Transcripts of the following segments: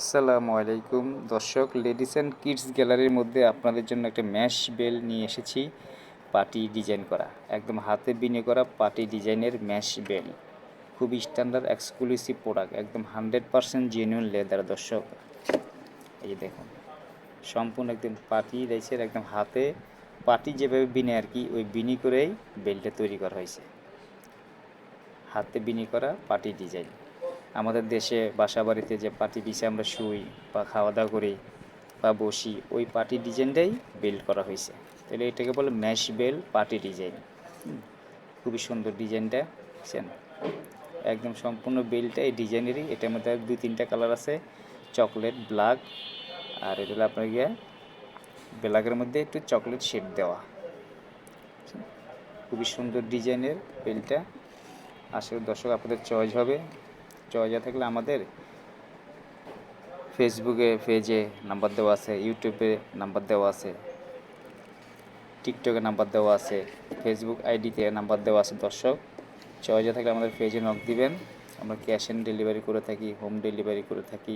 আসসালামু আলাইকুম দর্শক, লেডিস অ্যান্ড কিডস গ্যালারির মধ্যে আপনাদের জন্য একটা ম্যাশ বেল নিয়ে এসেছি। পার্টি ডিজাইন করা, একদম হাতে বিনে করা পার্টি ডিজাইনের ম্যাশ বেল। খুবই স্ট্যান্ডার্ড এক্সক্লুসিভ প্রোডাক্ট, একদম 100% জেনুইন লেদার। দর্শক এই যে দেখুন, সম্পূর্ণ একদম পার্টি রাইসের একদম হাতে পার্টি যেভাবে বিনে আর কি, ওই বিনি করেই বেলটা তৈরি করা হয়েছে। হাতে বিনি করা পার্টি ডিজাইন। আমাদের দেশে বাসা বাড়িতে যে পার্টি পিছে আমরা শুই বা খাওয়া দাওয়া করি বা বসি, ওই পার্টি ডিজাইনটাই বেল্ট করা হয়েছে। তাহলে এটাকে বলে ম্যাশ বেল পার্টি ডিজাইন। খুবই সুন্দর ডিজাইনটা, বুঝছেন? একদম সম্পূর্ণ বেলটা এই ডিজাইনেরই। এটার মধ্যে 2-3টা কালার আছে, চকলেট, ব্ল্যাক, আর এটা হলো আপনার গিয়ে ব্ল্যাকের মধ্যে একটু চকলেট শেড দেওয়া। খুবই সুন্দর ডিজাইনের বেলটা। আসলে দর্শক আপনাদের চয়েস হবে। চয়েস থাকলে আমাদের ফেসবুকে পেজে নাম্বার দেওয়া আছে, ইউটিউবে নাম্বার দেওয়া আছে, টিকটকে নাম্বার দেওয়া আছে, ফেসবুক আইডিতে নাম্বার দেওয়া আছে। দর্শক চয়েস থাকলে আমাদের পেজে নক দিবেন। আমরা ক্যাশ অন ডেলিভারি করে থাকি, হোম ডেলিভারি করে থাকি।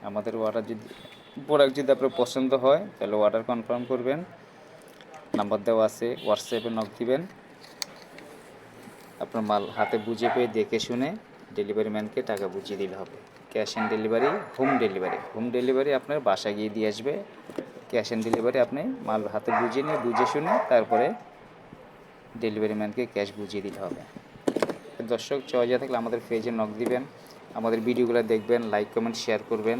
আমাদের অর্ডার যদি প্রোডাক্ট যদি আপনার পছন্দ হয় তাহলে অর্ডার কনফার্ম করবেন, নাম্বার দেওয়া আছে, হোয়াটসঅ্যাপে নক দিবেন। আপনার মাল হাতে বুঝে পেয়ে দেখে শুনে ডেলিভারি ম্যানকে টাকা বুঝিয়ে দিলে হবে। Cash on delivery, home delivery আপনার বাসায় গিয়ে দিয়ে আসবে। ক্যাশ অন ডেলিভারি আপনি মাল হাতে বুঝিয়ে নিয়ে বুঝে শুনে তারপরে ডেলিভারি ম্যানকে ক্যাশ বুঝিয়ে দিতে হবে। দর্শক চয়েস থাকলে আমাদের পেজে নক দিবেন, আমাদের ভিডিওগুলো দেখবেন, লাইক কমেন্ট শেয়ার করবেন।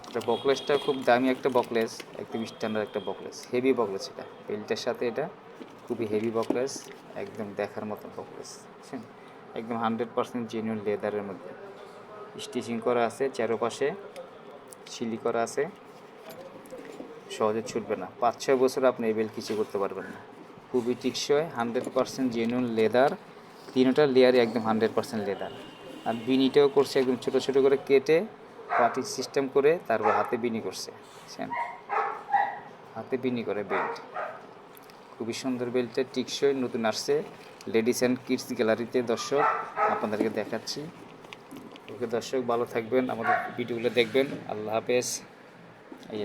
এটা বকলেসটা খুব দামি একটা বকলেস, একদম স্ট্যান্ডার্ড একটা বকলেস, হেভি বকলেস। এটা বেল্টের সাথে এটা খুবই হেভি বকলেস, একদম দেখার মতো বকলেস, বুঝছেন? একদম 100% জেনুইন লেদারের মধ্যে স্টিচিং করা আছে, চারোপাশে সিলি করা আছে, সহজে ছুটবে না। 5-6 বছর আপনি এই বেল্ট কিছু করতে পারবেন না। খুবই টিকসই, 100% জেনুইন লেদার। তিনটা লেয়ারে একদম 100% লেদার। আর বিনিটাও করছে একদম ছোটো ছোটো করে কেটে পার্টি সিস্টেম করে, তারপর হাতে বিনি করছে, বুঝছেন? হাতে বিনি করে বেল্ট। খুবই সুন্দর বেল্টটা, টিকসই, নতুন আসছে লেডিস অ্যান্ড কিডস গ্যালারিতে। দর্শক আপনাদেরকে দেখাচ্ছি। ওকে দর্শক, ভালো থাকবেন, আমাদের ভিডিওগুলো দেখবেন। আল্লাহ হাফেজ। এই